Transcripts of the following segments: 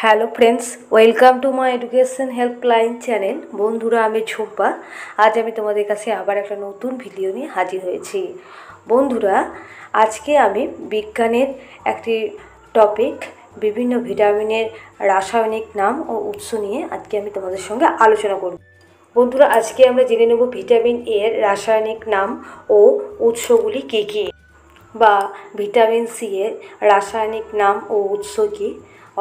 Hello friends, welcome to my education helpline channel. বন্ধুরা, আমি ঝুম্পা। আজ আমি তোমাদের কাছে আবার একটা নতুন ভিডিও নিয়ে হাজির হয়েছি। বন্ধুরা, আজকে আমি বিজ্ঞানের একটি টপিক, বিভিন্ন ভিটামিনের রাসায়নিক নাম ও উৎস নিয়ে আজকে আমি তোমাদের সঙ্গে আলোচনা করব। বন্ধুরা, আজকে আমরা জেনে নেব ভিটামিন এর রাসায়নিক নাম ও উৎসগুলি কী কী, বা ভিটামিন সি এর রাসায়নিক নাম ও উৎস কী,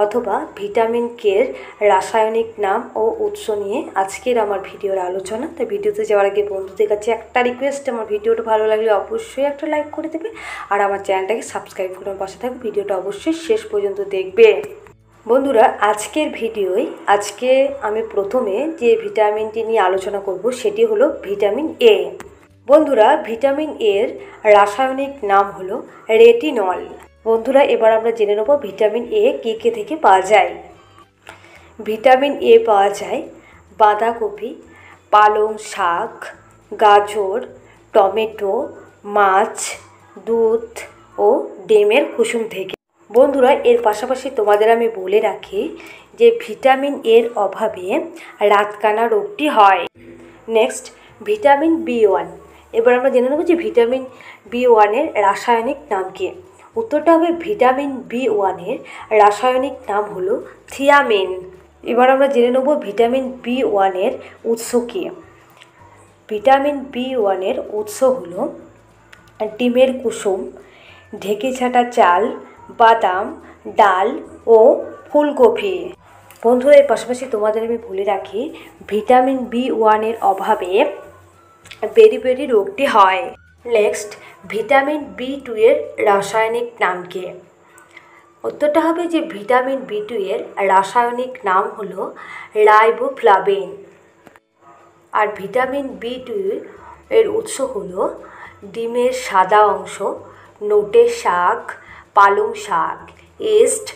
অথবা ভিটামিন কে এর রাসায়নিক নাম ও উৎস নিয়ে আজকের আমার ভিডিওর আলোচনা। তাই ভিডিওতে যাওয়ার আগে বন্ধুদের কাছে একটা রিকোয়েস্ট, আমার ভিডিওটা ভালো লাগলে অবশ্যই একটা লাইক করে দেবে, আর আমার চ্যানেলটাকে সাবস্ক্রাইব করে আমার পাশে থাকবে। ভিডিওটা অবশ্যই শেষ পর্যন্ত দেখবে। বন্ধুরা, আজকের ভিডিওয় আজকে আমি প্রথমে যে ভিটামিনটি নিয়ে আলোচনা করব সেটি হলো ভিটামিন এ। বন্ধুরা, ভিটামিন এর রাসায়নিক নাম হলো রেটিনল। বন্ধুরা, এবার আমরা জেনে নেব ভিটামিন এ কে কে থেকে পাওয়া যায়। ভিটামিন এ পাওয়া যায় বাঁধাকপি, পালং শাক, গাজর, টমেটো, মাছ, দুধ ও ডিমের কুসুম থেকে। বন্ধুরা, এর পাশাপাশি তোমাদের আমি বলে রাখি যে ভিটামিন এর অভাবে রাতকানা রোগটি হয়। Next, vitamin B one. এবার আমরা জেনে নেব যে ভিটামিন বি1-এর রাসায়নিক নাম কী। উত্তরটা হবে ভিটামিন বি1-এর রাসায়নিক নাম হলো থিয়ামিন। এবার আমরা জেনে নেব ভিটামিন বি1-এর উৎস কী। ভিটামিন বি1-এর উৎস হলো ডিমের কুসুম, ঢেকে ছাটা চাল, বাদাম, ডাল ও ফুলকপি। বন্ধুরা, এর পাশাপাশি তোমাদের আমি বলে রাখি ভিটামিন বি1-এর অভাবে বেরি রোগটি হয়। নেক্সট, ভিটামিন বি2-এর রাসায়নিক নাম কী। উত্তরটা হবে যে ভিটামিন বি2-এর রাসায়নিক নাম হলো রাইবোফ্লাভিন। আর ভিটামিন বি2 এর উৎস হলো ডিমের সাদা অংশ, নোটে শাক, পালং শাক, ইস্ট,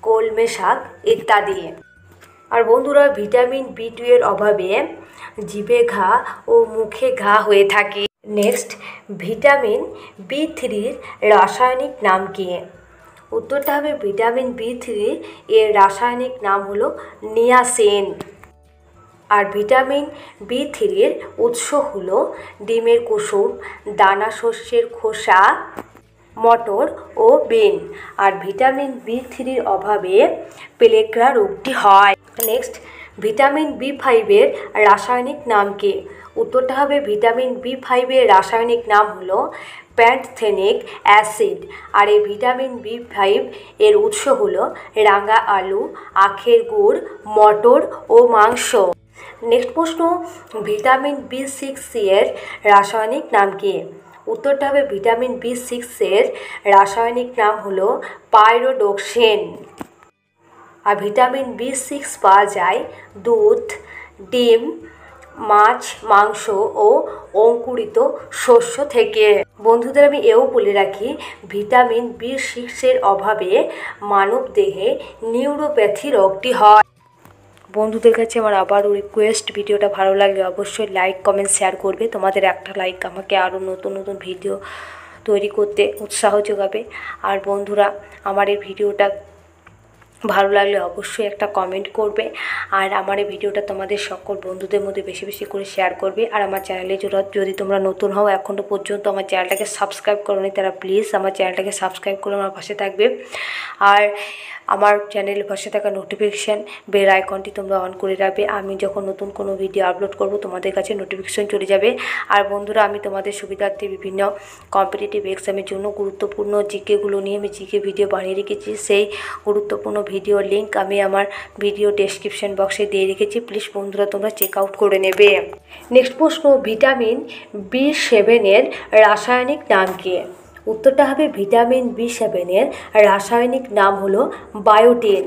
কলমে শাক ইত্যাদি। আর বন্ধুরা, ভিটামিন বি2 এর অভাবে জিভে ঘা ও মুখে ঘা হয়ে থাকে। নেক্সট, ভিটামিন বি3-র রাসায়নিক নাম কী। উত্তরটা হবে ভিটামিন বি3 এর রাসায়নিক নাম হলো নিয়াসিন। আর ভিটামিন বি3-র উৎস হলো ডিমের কুসুম, দানা শস্যের খোসা, মটর ও বিন। আর ভিটামিন বি3-র অভাবে পেলেগ্রা রোগটি হয়। নেক্সট, ভিটামিন বি5-এর রাসায়নিক নাম কী। উত্তরটা হবে ভিটামিন বি5-এর রাসায়নিক নাম হলো প্যান্থেনিক অ্যাসিড। আর এই ভিটামিন বি5 এর উৎস হলো রাঙা আলু, আখের গুড়, মটর ও মাংস। নেক্সট প্রশ্ন, ভিটামিন বি6-এর রাসায়নিক নাম কী। উত্তরটা হবে ভিটামিন বি6-এর রাসায়নিক নাম হলো পাইরোডক্সিন। আর ভিটামিন বি6 পাওয়া যায় দুধ, ডিম, মাছ, মাংস ও অঙ্কুরিত শস্য থেকে। বন্ধুদের আমি এও বলে রাখি ভিটামিন বি6-এর অভাবে মানবদেহে নিউরোপ্যাথি রোগটি হয়। বন্ধুদের কাছে আমার আবারও রিকোয়েস্ট, ভিডিওটা ভালো লাগলে অবশ্যই লাইক, কমেন্ট, শেয়ার করবে। তোমাদের একটা লাইক আমাকে আরও নতুন নতুন ভিডিও তৈরি করতে উৎসাহ যোগাবে। আর বন্ধুরা, আমার এই ভিডিওটা ভালো লাগলে অবশ্যই একটা কমেন্ট করবে, আর আমার এই ভিডিওটা তোমাদের সকল বন্ধুদের মধ্যে বেশি বেশি করে শেয়ার করবে। আর আমার চ্যানেলে যদি তোমরা নতুন হও, এখনও পর্যন্ত আমার চ্যানেলটাকে সাবস্ক্রাইব করোনি, তারা প্লিজ আমার চ্যানেলটাকে সাবস্ক্রাইব করে আমার পাশে থাকবে। আর আমার চ্যানেলের পাশে থাকা নোটিফিকেশান বেল আইকনটি তোমরা অন করে রাখবে। আমি যখন নতুন কোনো ভিডিও আপলোড করব তোমাদের কাছে নোটিফিকেশান চলে যাবে। আর বন্ধুরা, আমি তোমাদের সুবিধার্থে বিভিন্ন কম্পিটিটিভ এক্সামের জন্য গুরুত্বপূর্ণ জিকেগুলো নিয়ে আমি জিকে ভিডিও বানিয়ে রেখেছি। সেই গুরুত্বপূর্ণ ভিডিওর লিঙ্ক আমি আমার ভিডিও ডেসক্রিপশন বক্সে দিয়ে রেখেছি। প্লিজ বন্ধুরা, তোমরা চেক আউট করে নেবে। নেক্সট প্রশ্ন, ভিটামিন বি7-এর রাসায়নিক নাম কী। উত্তরটা হবে ভিটামিন বি7-এর রাসায়নিক নাম হলো বায়োটিন।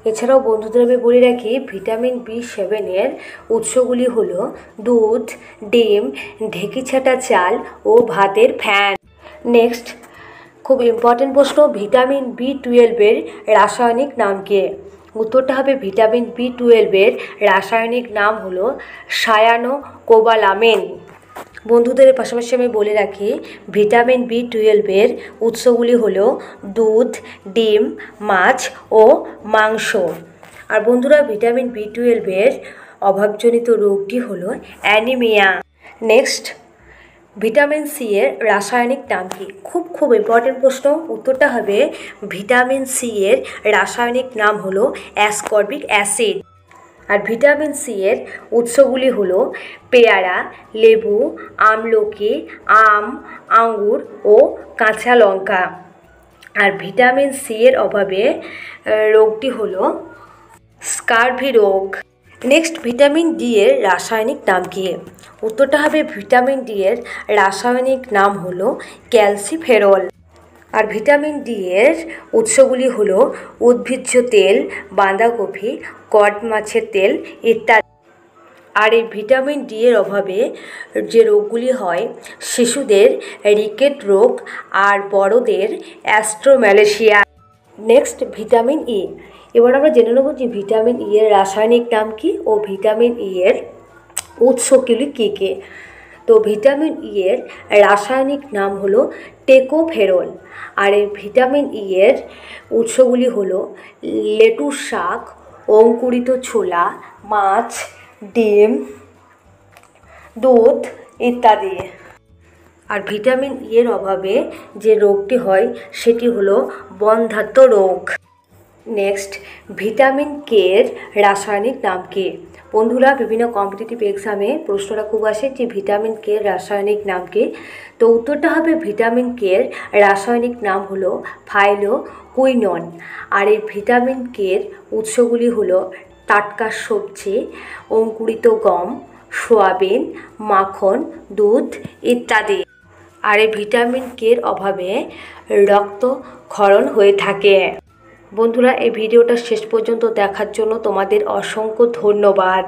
এছাড়াও বন্ধুদের আমি বলে রাখি ভিটামিন বি7-এর উৎসগুলি হলো দুধ, ডিম, ঢেকি ছাটা চাল ও ভাতের ফ্যান। নেক্সট, খুব ইম্পর্টেন্ট প্রশ্ন, ভিটামিন বি12-এর রাসায়নিক নাম কী। উত্তরটা হবে ভিটামিন বি12-এর রাসায়নিক নাম হলো সায়ানোকোবালামিন। বন্ধুদের পাশাপাশি আমি বলে রাখি ভিটামিন B12-এর উৎসগুলি হলো দুধ, ডিম, মাছ ও মাংস। আর বন্ধুরা ভিটামিন B12-এর অভাবজনিত রোগটি হলো অ্যানিমিয়া। নেক্সট, ভিটামিন সি এর রাসায়নিক নাম কি? খুব ইম্পর্টেন্ট প্রশ্ন। উত্তরটা হবে ভিটামিন সি এর রাসায়নিক নাম হলো অ্যাসকর্বিক অ্যাসিড। আর ভিটামিন সি এর উৎসগুলি হলো পেয়ারা, লেবু, আমলকি, আম, আঙ্গুর ও কাঁচা লঙ্কা। আর ভিটামিন সি এর অভাবে রোগটি হলো স্কারভি রোগ। নেক্সট, ভিটামিন ডি এর রাসায়নিক নাম কি? উত্তরটা হবে ভিটামিন ডি এর রাসায়নিক নাম হলো ক্যালসিফেরল। আর ভিটামিন ডি এর উৎসগুলি হলো উদ্ভিজ্জ তেল, বাঁধাকপি, কড মাছের তেল ইত্যাদি। আর এই ভিটামিন ডি এর অভাবে যে রোগগুলি হয় শিশুদের রিকেট রোগ আর বড়দের অ্যাস্ট্রোম্যালেশিয়া। Next, vitamin E. এবার আমরা জেনে নেব যে ভিটামিন ই এর রাসায়নিক নাম কি ও ভিটামিন ই এর উৎসগুলি কী কী। তো ভিটামিন ই এর রাসায়নিক নাম হলো টেকোফেরল। আর এই ভিটামিন ই এর উৎসগুলি হলো লেটুস শাক, অঙ্কুরিত ছোলা, মাছ, ডিম, দুধ ইত্যাদি। আর ভিটামিন ই এর অভাবে যে রোগটি হয় সেটি হলো বন্ধ্যাত্ব রোগ। নেক্সট, ভিটামিন কে এর রাসায়নিক নাম কি? বন্ধুরা বিভিন্ন কম্পিটিটিভ এক্সামে প্রশ্নটা খুব আসে যে ভিটামিন কে এর রাসায়নিক নাম কি? তো উত্তরটা হবে ভিটামিন কে এর রাসায়নিক নাম হলো ফাইলোকুইনন। আর এই ভিটামিন কে এর উৎসগুলি হলো টাটকা সবজি, অঙ্কুরিত গম, সয়াবিন, মাখন, দুধ ইত্যাদি। আর এই ভিটামিন কে এর অভাবে রক্তক্ষরণ হয়ে থাকে। বন্ধুরা এই ভিডিওটা শেষ পর্যন্ত দেখার জন্য তোমাদের অসংখ্য ধন্যবাদ।